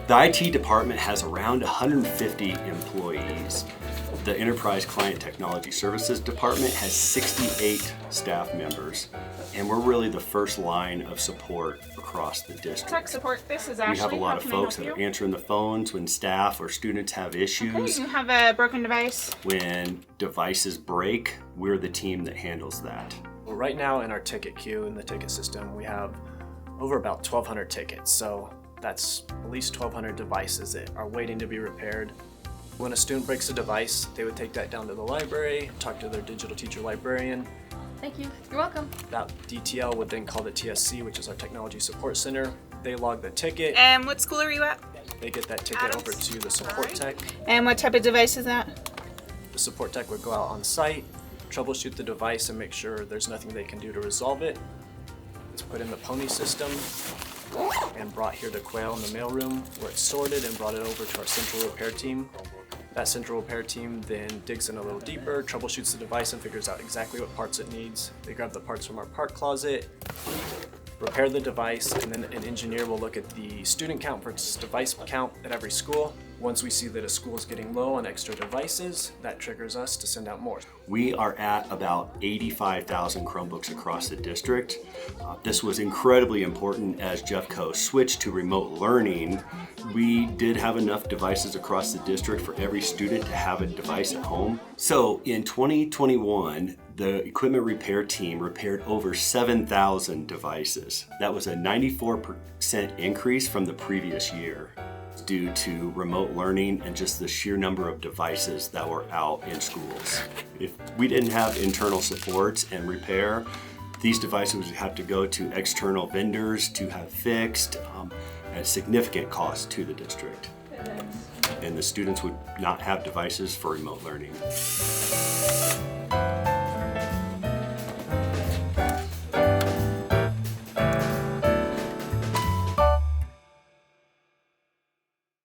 The IT department has around 150 employees. The Enterprise Client Technology Services Department has 68 staff members, and we're really the first line of support across the district. Tech support, this is Ashley. We have a lot of folks that are answering the phones when staff or students have issues. Okay, you have a broken device. When devices break, we're the team that handles that. Well, right now in our ticket queue in the ticket system, we have over about 1,200 tickets, so that's at least 1,200 devices that are waiting to be repaired. When a student breaks a device, they would take that down to the library, talk to their digital teacher librarian. Thank you. You're welcome. That DTL would then call the TSC, which is our Technology Support Center. They log the ticket. And what school are you at? They get that ticket over to the support tech. And what type of device is that? The support tech would go out on site, troubleshoot the device and make sure there's nothing they can do to resolve it. It's put in the Pony system and brought here to Quail in the mailroom, where it's sorted and brought it over to our central repair team. That central repair team then digs in a little deeper, troubleshoots the device and figures out exactly what parts it needs. They grab the parts from our part closet, repair the device, and then an engineer will look at the student count versus device count at every school. Once we see that a school is getting low on extra devices, that triggers us to send out more. We are at about 85,000 Chromebooks across the district. This was incredibly important as Jeffco switched to remote learning. We did have enough devices across the district for every student to have a device at home. So in 2021, the equipment repair team repaired over 7,000 devices. That was a 94% increase from the previous year, due to remote learning and just the sheer number of devices that were out in schools. If we didn't have internal supports and repair, these devices would have to go to external vendors to have fixed at significant cost to the district. And the students would not have devices for remote learning.